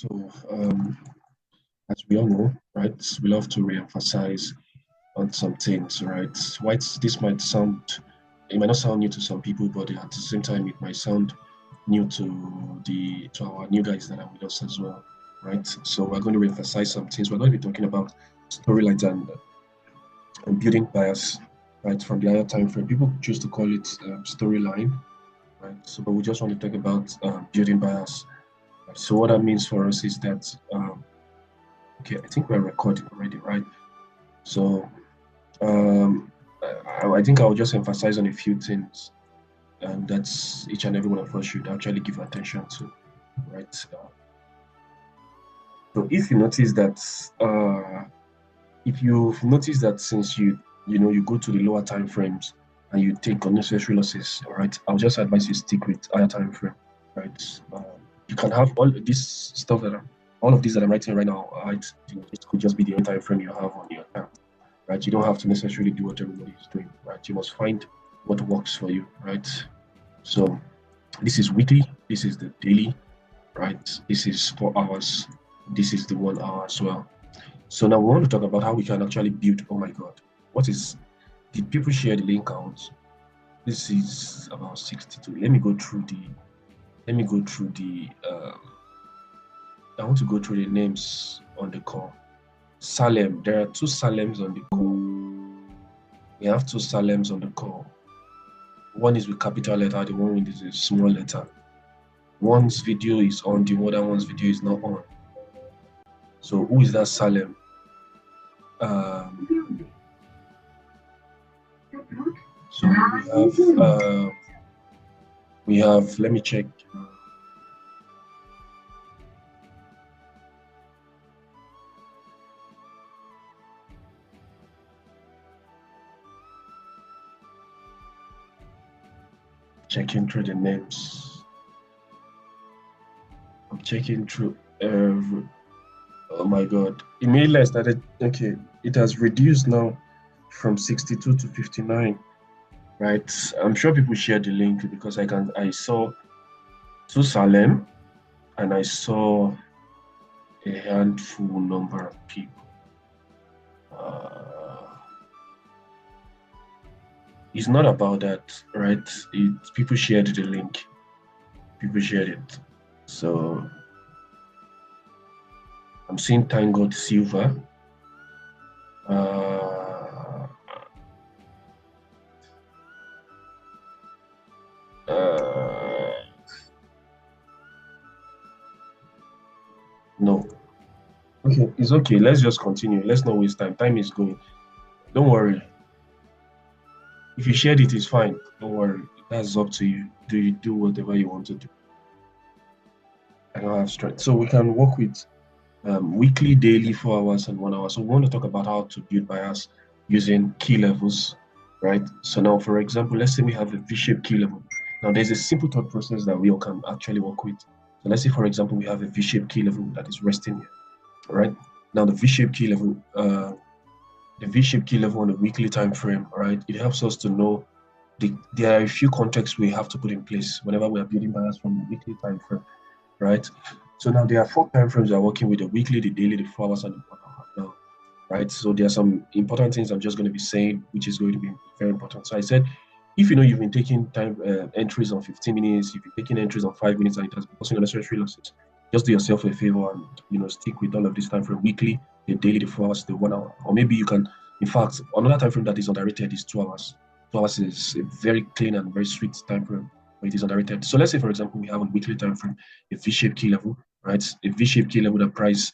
So, as we all know, right, we love to re-emphasize on some things, right? This might sound, it might not sound new to some people, but at the same time, it might sound new to our new guys that are with us as well, right? So we're going to re-emphasize some things. We're going to be talking about storylines and building bias, right, from the higher time frame. People choose to call it storyline, right? So, but we just want to talk about building bias. So what that means for us is that, okay, I think we're recording already, right? So I think I'll just emphasize on a few things, and that's each and every one of us should actually give attention to, right? So if you notice that, if you've noticed that since you go to the lower time frames and you take unnecessary losses, all right, I'll just advise you stick with higher time frame, right? You can have all this stuff all of these that I'm writing right now, right? It could just be the only time frame you have on your account, right? You don't have to necessarily do what everybody is doing, right? You must find what works for you, right? So this is weekly, this is the daily, right? This is 4 hours, this is the 1 hour as well. So now we want to talk about how we can actually build. Oh my God, did people share the link out? This is about 62. Let me go through the I want to go through the names on the call. Salem, there are 2 Salems on the call. We have 2 Salems on the call. One is with capital letter, the one with a small letter. One's video is on, the other one's video is not on. So who is that Salem? So we have, let me check. Checking through the names. I'm checking through every. Oh my God! Immediately I started. Okay, it has reduced now from 62 to 59. Right. I'm sure people shared the link because I saw 2 Salem and I saw a handful number of people. It's not about that, right? People shared the link. People shared it. So I'm seeing Thank God Silver. No. Okay, it's okay. Let's just continue. Let's not waste time. Time is going. Don't worry. If you shared it, it's fine. Don't worry. That's up to you. You do whatever you want to do. I don't have strength. So we can work with weekly, daily, 4 hours, and 1 hour. So we want to talk about how to build bias using key levels, right? So now, for example, let's say we have a V-shaped key level. Now, there's a simple thought process that we all can actually work with. So let's say, for example, we have a V-shaped key level that is resting here, right? Now, the V-shaped key level, on a weekly time frame, right? It helps us to know there are a few contexts we have to put in place whenever we are building bias from the weekly time frame, right? So now there are 4 time frames we are working with: the weekly, the daily, the 4 hours, and the 1 hour now, right? So there are some important things I'm just going to be saying, which is going to be very important. So I said, if you know you've been taking time entries on 15 minutes, if you're taking entries on 5 minutes and it has been causing unnecessary losses, just do yourself a favor and stick with all of this time frame: weekly, the daily, the 4 hours, the 1 hour. Or maybe you can, in fact, another time frame that is underrated is 2 hours. 2 hours is a very clean and very sweet time frame, but it is underrated. So let's say, for example, we have a weekly time frame, a V-shaped key level, right? A V-shaped key level that price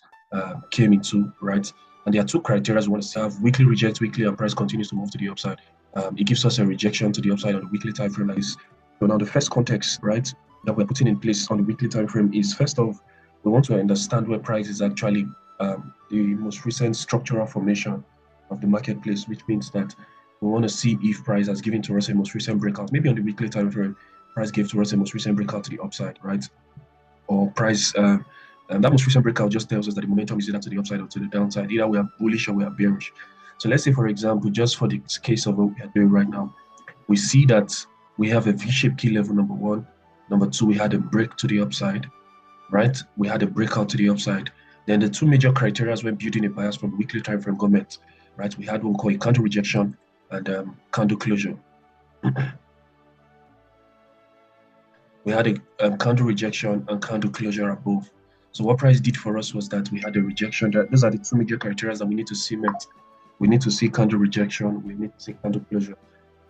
came into, right? And there are 2 criteria we want to have: weekly reject weekly and price continues to move to the upside. It gives us a rejection to the upside on the weekly time frame. So now the first context, right, that we're putting in place on the weekly time frame is, first off, we want to understand where price is actually the most recent structural formation of the marketplace, which means that we want to see if price has given to us a most recent breakout. Maybe on the weekly time frame, price gave to us a most recent breakout to the upside, right? Or price, that most recent breakout just tells us that the momentum is either to the upside or to the downside. Either we are bullish or we are bearish. So let's say, for example, just for the case of what we are doing right now, we see that we have a V-shaped key level, number 1. Number 2, we had a break to the upside. right? We had a breakout to the upside. Then the two major criteria when building a bias from weekly time frame government, right? We had what we call a candle rejection and candle closure. We had a candle rejection and candle closure above. So what price did for us was that we had a rejection. Those are the two major criteria that we need to see met. We need to see candle rejection. We need to see candle closure,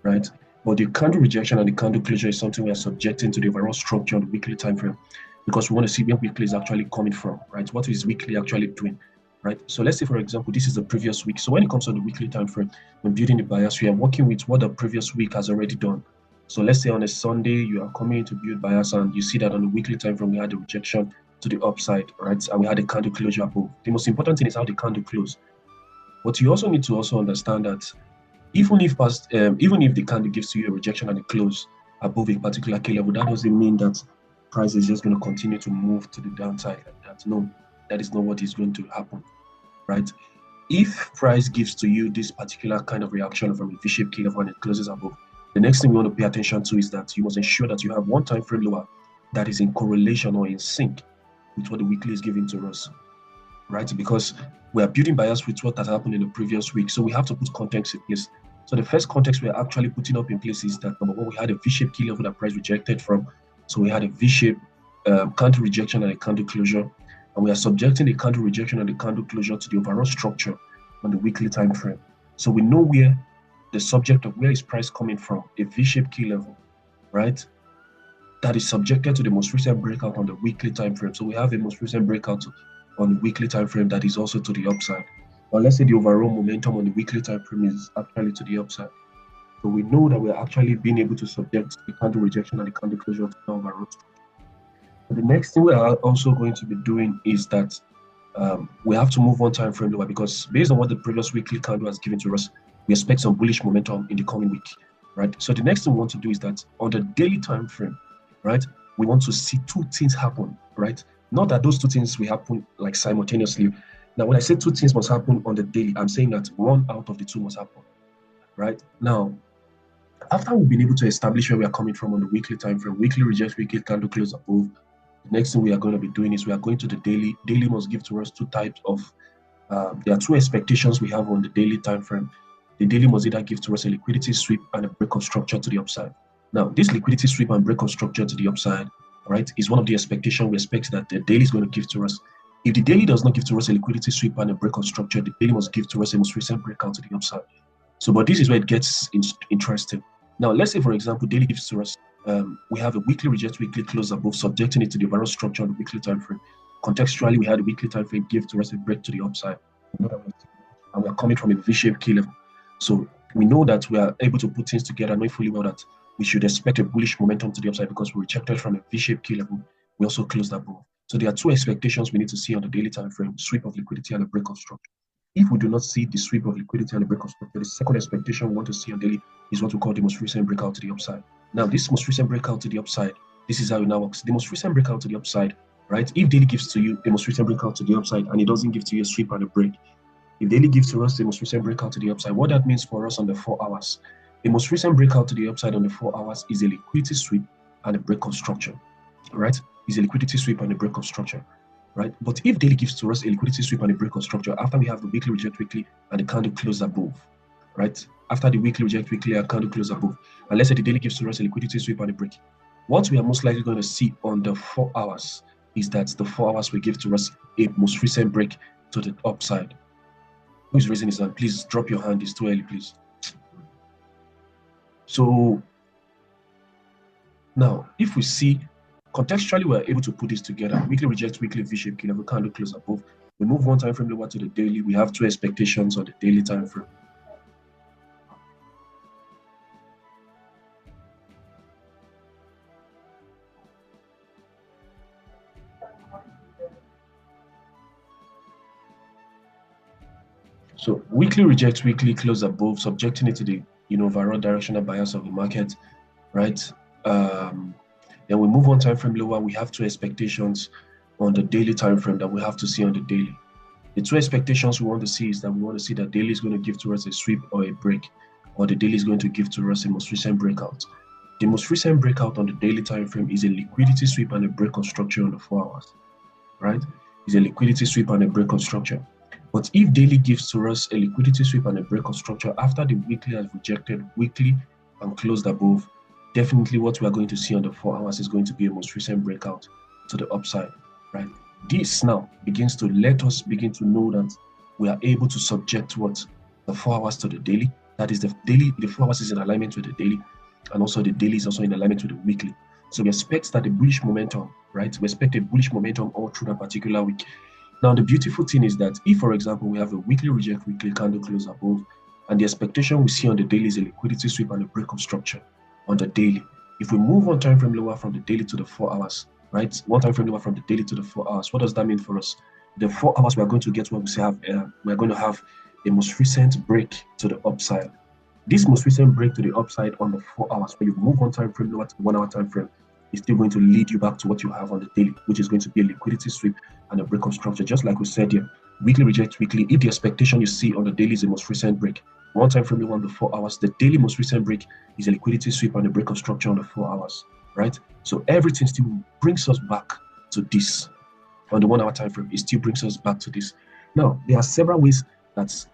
right? But the candle rejection and the candle closure is something we are subjecting to the overall structure on the weekly time frame, because we want to see where weekly is actually coming from, right? What is weekly actually doing, right? So let's say, for example, this is the previous week. So when it comes to the weekly time frame, when building the bias, we are working with what the previous week has already done. So let's say on a Sunday, you are coming to build bias and you see that on the weekly time frame, we had a rejection to the upside, right? And we had a candle closure above. The most important thing is how the candle close. But you also need to also understand that even if the candle gives you a rejection and a close above a particular key level, that doesn't mean that price is just going to continue to move to the downside like that. No, that is not what is going to happen, right? If price gives to you this particular kind of reaction from a V-shaped key level and it closes above, the next thing we want to pay attention to is that you must ensure that you have one time frame lower that is in correlation or in sync with what the weekly is giving to us, right? Because we are building bias with what has happened in the previous week. So we have to put context in place. So the first context we are actually putting up in place is that, number one, we had a V-shaped key level that price rejected from. So we had a V-shaped candle rejection and a candle closure. And we are subjecting the candle rejection and the candle closure to the overall structure on the weekly time frame. So we know where the subject of where is price coming from, a V-shaped key level, right? That is subjected to the most recent breakout on the weekly time frame. So we have a most recent breakout on the weekly time frame that is also to the upside. Or let's say the overall momentum on the weekly time frame is actually to the upside. So we know that we're actually being able to subject the candle rejection and the candle closure to the overall structure. But the next thing we are also going to be doing is that we have to move one time frame lower, because based on what the previous weekly candle has given to us, we expect some bullish momentum in the coming week, right? So the next thing we want to do is that on the daily time frame, right, we want to see two things happen, right? Not that those two things will happen like simultaneously. Now, when I say two things must happen on the daily, I'm saying that one out of the two must happen, right? Now, after we've been able to establish where we are coming from on the weekly time frame, weekly reject, weekly candle close above, the next thing we are going to be doing is we are going to the daily. Daily must give to us two types of there are two expectations we have on the daily time frame. The daily must either give to us a liquidity sweep and a break of structure to the upside. Now, this liquidity sweep and break of structure to the upside, right, is one of the expectations we expect that the daily is going to give to us. If the daily does not give to us a liquidity sweep and a break of structure, the daily must give to us a most recent breakout to the upside. So, but this is where it gets interesting. Now, let's say, for example, daily gives to us, we have a weekly reject, weekly close above, subjecting it to the overall structure on the weekly time frame. Contextually, we had a weekly time frame give to us a break to the upside, and we are coming from a V-shaped key level. So we know that we are able to put things together, knowing fully well that we should expect a bullish momentum to the upside because we rejected from a V-shaped key level. We also closed above. So there are two expectations we need to see on the daily time frame: sweep of liquidity and a break of structure. If we do not see the sweep of liquidity and the break of structure, the second expectation we want to see on daily is what we call the most recent breakout to the upside. Now, this most recent breakout to the upside, this is how it now works. The most recent breakout to the upside, right? If daily gives to you a most recent breakout to the upside and it doesn't give to you a sweep and a break, if daily gives to us the most recent breakout to the upside, what that means for us on the 4 hours, the most recent breakout to the upside on the 4 hours is a liquidity sweep and a break of structure, right? Is a liquidity sweep and a break of structure, right? But if daily gives to us a liquidity sweep and a break of structure after we have the weekly reject weekly and the candle close above, right? After the weekly reject weekly and candle close above, and let's say the daily gives to us a liquidity sweep and a break, what we are most likely going to see on the 4 hours is that the 4 hours will give to us a most recent break to the upside. Who is raising his hand? Please drop your hand. It's too early, please. So now, if we see contextually, we're able to put this together. Weekly reject, weekly V-shape, key level, candle close above. We move one time frame over to the daily. We have two expectations on the daily time frame. So weekly reject, weekly close above, subjecting it to the overall directional bias of the market, right? Then we move one time frame lower. We have two expectations on the daily time frame that we have to see on the daily. The two expectations we want to see is that we want to see that daily is going to give to us a sweep or a break, or the daily is going to give to us a most recent breakout. The most recent breakout on the daily time frame is a liquidity sweep and a break of structure on the 4 hours. right? It's a liquidity sweep and a breakout structure. But if daily gives to us a liquidity sweep and a breakout structure after the weekly has rejected weekly and closed above, definitely what we are going to see on the 4 hours is going to be a most recent breakout to the upside, right? This now begins to let us begin to know that we are able to subject what the 4 hours to the daily. That is the 4 hours is in alignment with the daily, and also the daily is also in alignment with the weekly. So we expect that the bullish momentum, right? We expect a bullish momentum all through that particular week. Now, the beautiful thing is that if, for example, we have a weekly reject, weekly candle close above, and the expectation we see on the daily is a liquidity sweep and a breakup structure on the daily. If we move one time frame lower from the daily to the 4 hours, right? One time frame lower from the daily to the 4 hours. What does that mean for us? The 4 hours we are going to get what we say we are going to have a most recent break to the upside. This most recent break to the upside on the 4 hours, when you move one time frame lower to the 1 hour time frame, is still going to lead you back to what you have on the daily, which is going to be a liquidity sweep and a breakup structure. Just like we said here, weekly reject weekly. If the expectation you see on the daily is a most recent break, one time frame on the 4 hours, the daily most recent break is a liquidity sweep and a breakup structure on the 4 hours, right? So everything still brings us back to this. On the 1 hour time frame, it still brings us back to this. Now, there are several ways that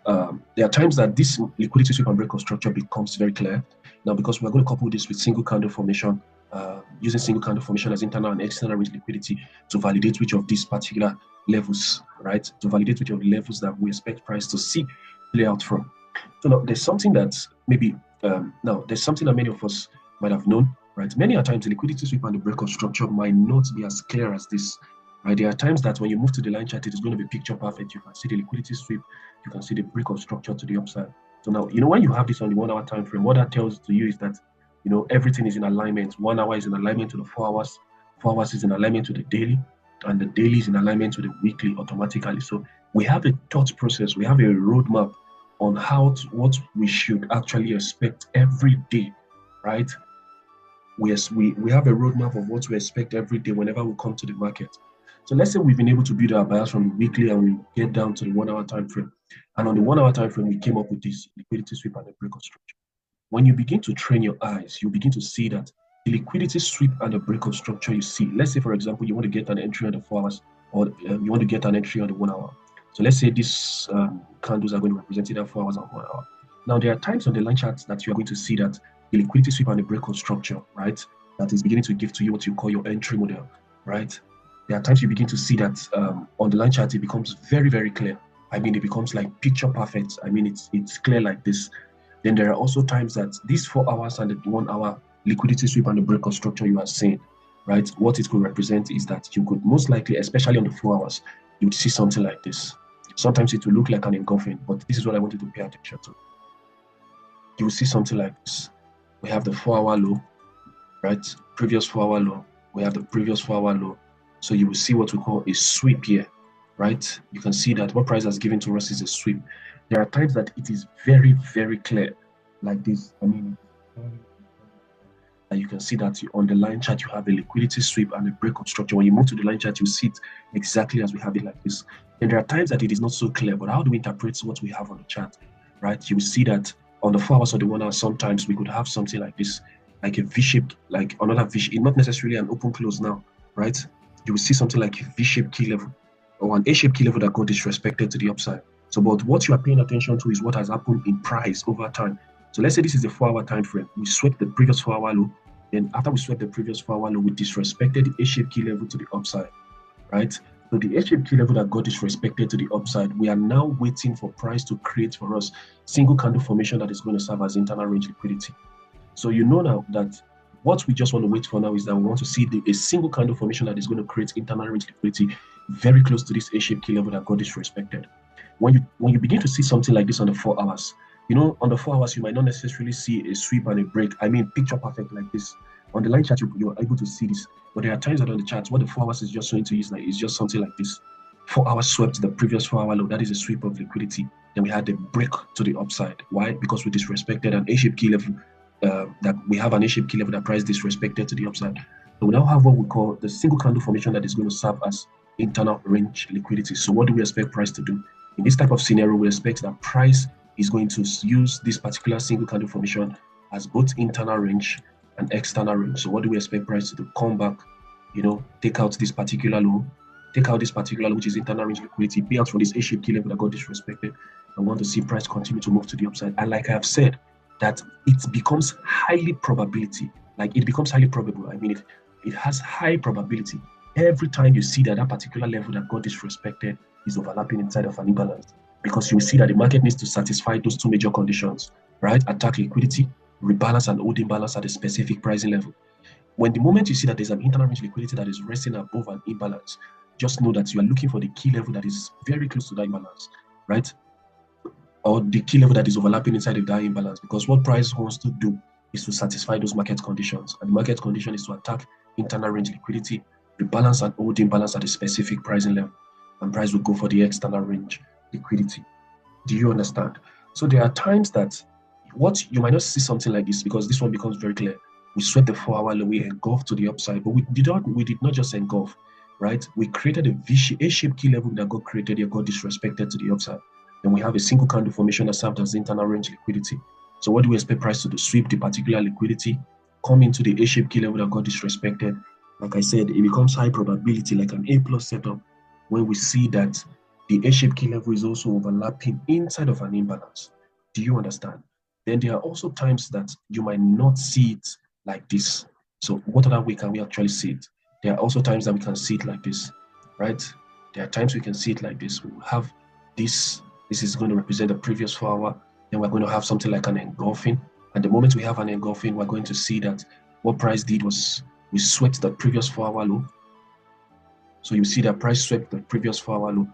there are times that this liquidity sweep and breakup structure becomes very clear. Now, because we're going to couple this with single candle formation, using single candle formation as internal and external range liquidity to validate which of these particular levels, right? To validate which of the levels that we expect price to see play out from. So now there's something that maybe there's something that many of us might have known, right? Many a times the liquidity sweep and the breakup structure might not be as clear as this. Right, there are times that when you move to the line chart, it is going to be picture perfect. You can see the liquidity sweep, you can see the breakup structure to the upside. So now, when you have this on the 1 hour time frame, what that tells to you is that, everything is in alignment. 1 hour is in alignment to the 4 hours, 4 hours is in alignment to the daily, and the daily is in alignment to the weekly automatically. So we have a thought process, we have a roadmap on what we should actually expect every day, right? We have a roadmap of what we expect every day whenever we come to the market. So let's say we've been able to build our bias from the weekly and we get down to the 1 hour time frame. And on the 1 hour time frame, we came up with this liquidity sweep and the breakup structure. When you begin to train your eyes, you begin to see that the liquidity sweep and the breakup structure you see. Let's say, for example, you want to get an entry on the 4 hours, or you want to get an entry on the 1 hour. So let's say these candles are going to represent either 4 hours or 1 hour. Now, there are times on the line charts that you are going to see that the liquidity sweep and the breakout structure, right, that is beginning to give to you what you call your entry model, right? There are times you begin to see that on the line chart, it becomes very, very clear. I mean, it becomes like picture perfect. I mean, it's clear like this. Then there are also times that these 4 hours and the 1 hour liquidity sweep and the breakout structure you are seeing, right? What it could represent is that you could most likely, especially on the 4 hours, you would see something like this. Sometimes it will look like an engulfing, but this is what I wanted to pay attention to. You will see something like this. We have the 4 hour low, right? Previous 4 hour low. We have the previous 4 hour low. So you will see what we call a sweep here, right? You can see that what price has given to us is a sweep. There are times that it is very, very clear, like this. I mean, and you can see that on the line chart, you have a liquidity sweep and a breakout structure. When you move to the line chart, you see it exactly as we have it like this. And there are times that it is not so clear, but how do we interpret what we have on the chart, right? You will see that on the 4 hours or the 1 hour, sometimes we could have something like this, like a V-shaped, like another V-shape, not necessarily an open close now, right? You will see something like a V-shaped key level or an A-shaped key level that got disrespected to the upside. So, but what you are paying attention to is what has happened in price over time. So let's say this is the 4 hour time frame. We swept the previous 4 hour low. Then after we swept the previous 4 hour low, we disrespected the A-shaped key level to the upside, right? So the A-shaped key level that got disrespected to the upside, we are now waiting for price to create for us single candle formation that is going to serve as internal range liquidity. So you know now that what we just want to wait for now is that we want to see a single candle formation that is going to create internal range liquidity very close to this A-shaped key level that got disrespected. When you begin to see something like this on the 4 hours, on the 4 hours, you might not necessarily see a sweep and a break. I mean, picture perfect like this. On the line chart, you're able to see this. But there are times that on the chart, what the 4 hours is just showing to you is just something like this. 4 hours swept the previous 4 hour low. That is a sweep of liquidity. Then we had a break to the upside. Why? Because we disrespected an A-shaped key level. That we have an A-shaped key level that price disrespected to the upside. So we now have what we call the single candle formation that is going to serve as internal range liquidity. So what do we expect price to do? In this type of scenario, we expect that price is going to use this particular single candle formation as both internal range and external range. So what do we expect price to do? Come back, take out this particular low, take out this particular, which is internal range liquidity, pay out for this A-shaped key level that got disrespected. I want to see price continue to move to the upside. And like I have said, that it becomes highly probability, like it becomes highly probable. I mean, it has high probability every time you see that that particular level that got disrespected is overlapping inside of an imbalance, because you see that the market needs to satisfy those two major conditions, right? Attack liquidity, rebalance and hold imbalance at a specific pricing level. When the moment you see that there's an internal range liquidity that is resting above an imbalance, just know that you are looking for the key level that is very close to that imbalance, right? Or the key level that is overlapping inside of that imbalance, because what price wants to do is to satisfy those market conditions. And the market condition is to attack internal range liquidity, rebalance and hold imbalance at a specific pricing level. And price will go for the external range liquidity. Do you understand? So there are times that what you might not see something like this, because this one becomes very clear. We swept the 4-hour low, we engulfed to the upside, but we did not just engulf, right? We created a A-shaped key level that got created here, got disrespected to the upside. Then we have a single candle formation that served as internal range liquidity. So what do we expect price to do? Sweep the particular liquidity, come into the A-shaped key level that got disrespected. Like I said, it becomes high probability, like an A+ setup, when we see that the A-shaped key level is also overlapping inside of an imbalance. Do you understand? Then there are also times that you might not see it like this. So what other way can we actually see it? There are also times that we can see it like this, right? There are times we can see it like this. We have this. This is going to represent the previous 4-hour. Then we're going to have something like an engulfing. And the moment we have an engulfing, we're going to see that what price did was we swept the previous 4-hour low. So you see that price swept the previous 4-hour low.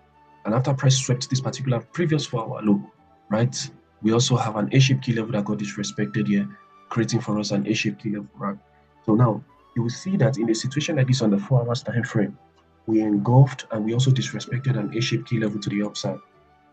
And after price swept this particular previous 4-hour low, right? We also have an A-shaped key level that got disrespected here, creating for us an A-shaped key level, right? So now you will see that in a situation like this on the 4-hour time frame, we engulfed and we also disrespected an A-shaped key level to the upside.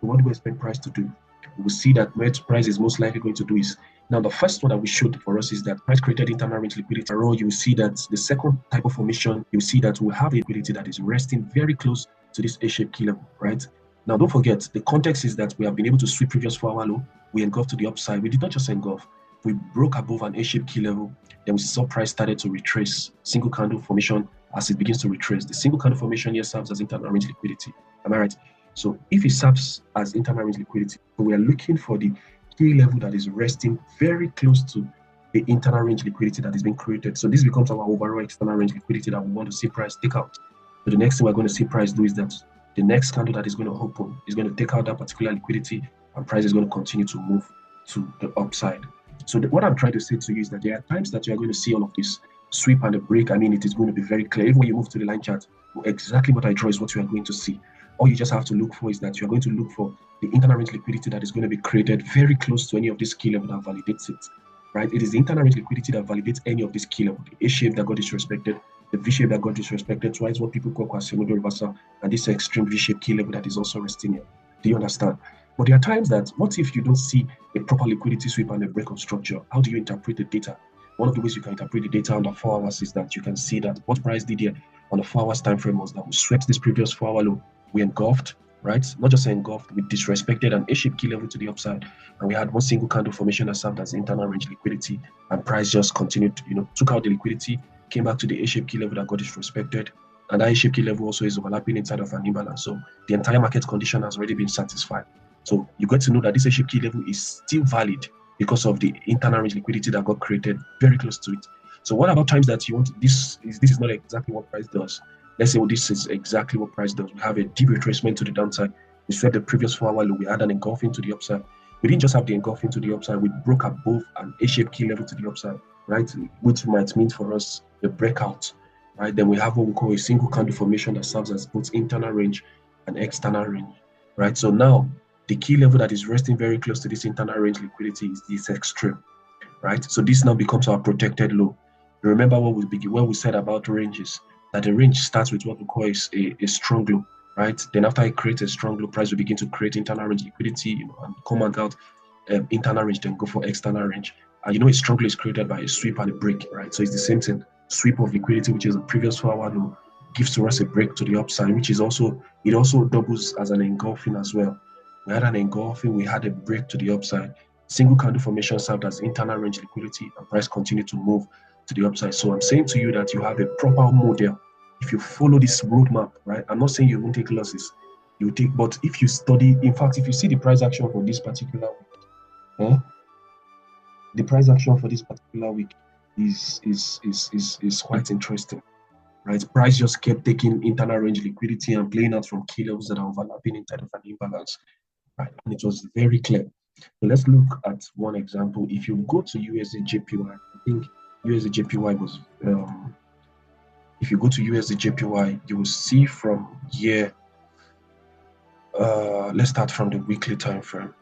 So what do we expect price to do? We will see that what price is most likely going to do is, now the first one that we showed for us is that price created internal range liquidity. You will see that the second type of formation, you see that we have a liquidity that is resting very close to this A-shaped key level, right? Now don't forget, the context is that we have been able to sweep previous 4-hour low, we engulfed to the upside. We did not just engulf, we broke above an A-shaped key level, then we saw price started to retrace, single candle formation as it begins to retrace. The single candle formation here serves as internal range liquidity. Am I right? So if it serves as internal range liquidity, we are looking for the key level that is resting very close to the internal range liquidity that is being created. So this becomes our overall external range liquidity that we want to see price take out. So the next thing we're going to see price do is that the next candle that is going to open is going to take out that particular liquidity, and price is going to continue to move to the upside. So what I'm trying to say to you is that there are times that you are going to see all of this sweep and the break. I mean, it is going to be very clear. Even when you move to the line chart, exactly what I draw is what you are going to see. All you just have to look for is that you're going to look for the internal range liquidity that is going to be created very close to any of this key level that validates it, right? It is the internal range liquidity that validates any of this key level. The A-shape that got disrespected, the V-shape that got disrespected twice, what people call Quasimodo reversal, and this extreme V-shape key level that is also resting here. Do you understand? But there are times that, what if you don't see a proper liquidity sweep and a break of structure? How do you interpret the data? One of the ways you can interpret the data under 4 hours is that you can see that what price did here on the 4 hours time frame was that we swept this previous 4-hour low, we engulfed, right? Not just engulfed, we disrespected an A-shaped key level to the upside, and we had one single candle formation that served as internal range liquidity, and price just continued, took out the liquidity, came back to the A-shaped key level that got disrespected, and that A-shaped key level also is overlapping inside of an imbalance. So the entire market condition has already been satisfied. So you get to know that this A-shaped key level is still valid because of the internal range liquidity that got created very close to it. So what about times that you want this is not exactly what price does? Let's say this is exactly what price does. We have a deep retracement to the downside. We swept the previous 4-hour low. We had an engulfing to the upside. We didn't just have the engulfing to the upside. We broke above an A-shaped key level to the upside, right? Which might mean for us the breakout, right? Then we have what we call a single candle formation that serves as both internal range and external range, right? So now the key level that is resting very close to this internal range liquidity is this extreme, right? So this now becomes our protected low. Remember what we said about ranges, that the range starts with what we call a strong low, right? Then after it creates a strong low, price will begin to create internal range liquidity, and come out internal range, then go for external range. And a strong low is created by a sweep and a break, right? So it's the same thing. Sweep of liquidity, which is a previous 4-hour low, gives to us a break to the upside, which is also doubles as an engulfing as well. We had an engulfing, we had a break to the upside. Single candle formation served as internal range liquidity, and price continued to move to the upside. So I'm saying to you that you have a proper model if you follow this roadmap, right? I'm not saying you won't take losses, you take, but if you study, in fact, if you see the price action for this particular week, the price action for this particular week is quite interesting, right? Price just kept taking internal range liquidity and playing out from key levels that are overlapping inside of an imbalance, right? And it was very clear. So let's look at one example. If you go to USD JPY, I think USD JPY was, if you go to USD JPY, you will see from here, let's start from the weekly time frame.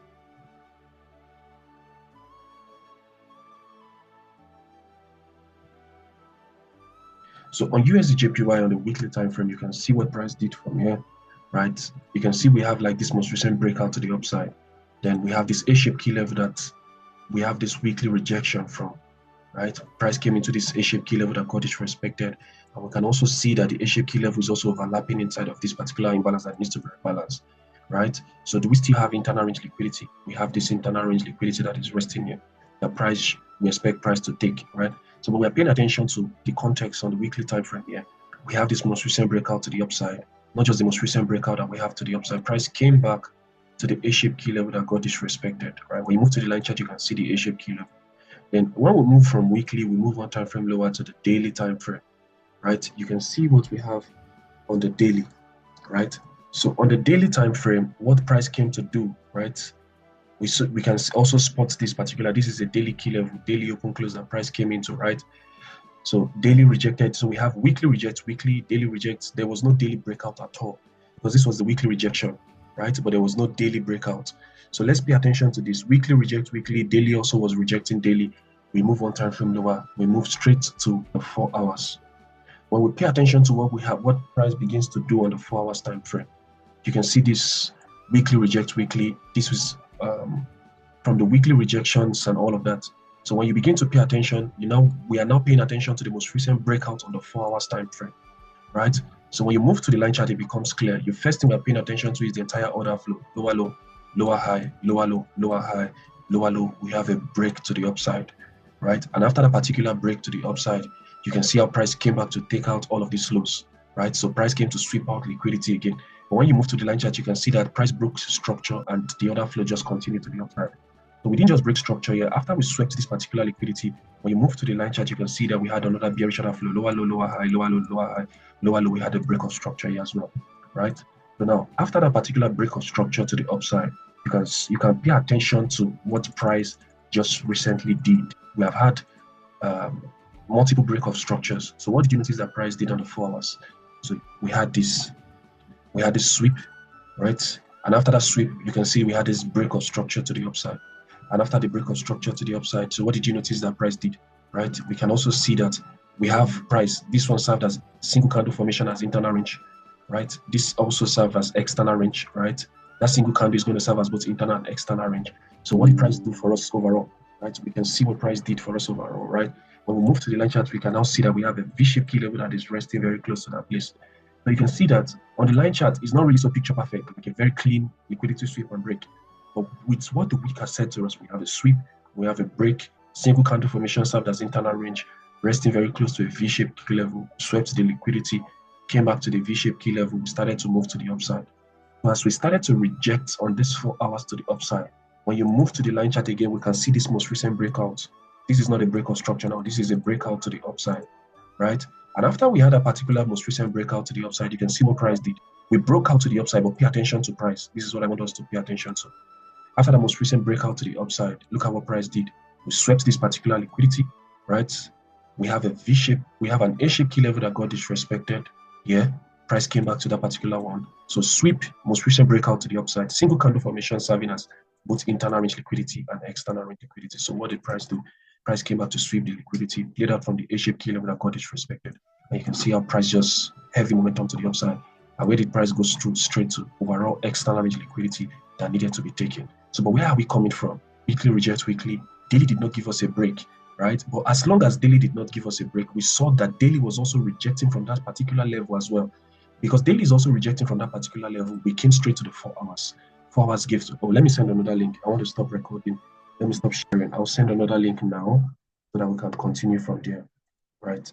So on USD JPY on the weekly time frame, you can see what price did from here, right? You can see we have like this most recent breakout to the upside. Then we have this A-shaped key level that we have this weekly rejection from, right? Price came into this A-shaped key level that got disrespected. And we can also see that the A-shaped key level is also overlapping inside of this particular imbalance that needs to be rebalanced, right? So do we still have internal range liquidity? We have this internal range liquidity that is resting here. The price, we expect price to take, right? So but we are paying attention to the context on the weekly time frame here. We have this most recent breakout to the upside, not just the most recent breakout that we have to the upside. Price came back to the A-shaped key level that got disrespected, right? When you move to the line chart, you can see the A-shaped key level. Then when we move from weekly, we move one time frame lower to the daily time frame, right? You can see what we have on the daily, right? So on the daily time frame, what price came to do, right? We can also spot this particular, this is a daily key level, daily open close that price came into, right? So daily rejected. So we have weekly rejects, weekly, daily rejects. There was no daily breakout at all because this was the weekly rejection, right? But there was no daily breakout. So let's pay attention to this. Weekly reject weekly, daily also was rejecting daily. We move one time frame lower, we move straight to the 4 hours. When we pay attention to what we have, what price begins to do on the 4 hours time frame, you can see this weekly reject weekly. This was from the weekly rejections and all of that. So when you begin to pay attention, we are now paying attention to the most recent breakout on the 4 hours time frame, right? So when you move to the line chart, it becomes clear. The first thing we're paying attention to is the entire order flow: lower low, lower high, lower low, lower high, lower low. We have a break to the upside, right? And after that particular break to the upside, you can see how price came back to take out all of these lows, right? So price came to sweep out liquidity again. But when you move to the line chart, you can see that price broke structure and the order flow just continued to the upside. So we didn't just break structure here. After we swept this particular liquidity, when you move to the line chart, you can see that we had another bearish order flow: lower low, lower high, lower low, lower high, lower low. We had a break of structure here as well, right? So now, after that particular break of structure to the upside, you can pay attention to what price just recently did. We have had multiple break of structures. So what did you notice that price did on the 4 hours? So we had this sweep, right? And after that sweep, you can see we had this break of structure to the upside. And after the break of structure to the upside, so what did you notice that price did, right? We can also see that we have price. This one served as single candle formation as internal range, right? This also served as external range, right? That single candle is going to serve as both internal and external range. So what did price do for us overall, right? We can see what price did for us overall, right? When we move to the line chart, we can now see that we have a V-shaped key level that is resting very close to that place. So you can see that on the line chart, it's not really so picture perfect, like a very clean liquidity sweep and break. But with what the week has said to us, we have a sweep, we have a break, single candle formation served as internal range, resting very close to a V-shaped key level, swept the liquidity, came back to the V-shaped key level, started to move to the upside. So as we started to reject on this 4 hours to the upside, when you move to the line chart again, we can see this most recent breakout. This is not a break of structure now, this is a breakout to the upside, right? And after we had a particular most recent breakout to the upside, you can see what price did. We broke out to the upside, but pay attention to price. This is what I want us to pay attention to. After the most recent breakout to the upside, look at what price did. We swept this particular liquidity, right? We have a V-shape, we have an A-shaped key level that got disrespected. Yeah, price came back to that particular one. So sweep, most recent breakout to the upside, single candle formation serving as both internal range liquidity and external range liquidity. So what did price do? Price came back to sweep the liquidity, played out from the A-shaped key level that got disrespected. And you can see how price just heavy momentum to the upside. And where did price go straight to? Overall external range liquidity that needed to be taken. So, but where are we coming from? Weekly reject weekly. Daily did not give us a break, right? But as long as daily did not give us a break, we saw that daily was also rejecting from that particular level as well. Because daily is also rejecting from that particular level, we came straight to the 4 hours. 4 hours gives. Oh, let me send another link. I want to stop recording. Let me stop sharing. I'll send another link now so that we can continue from there, right?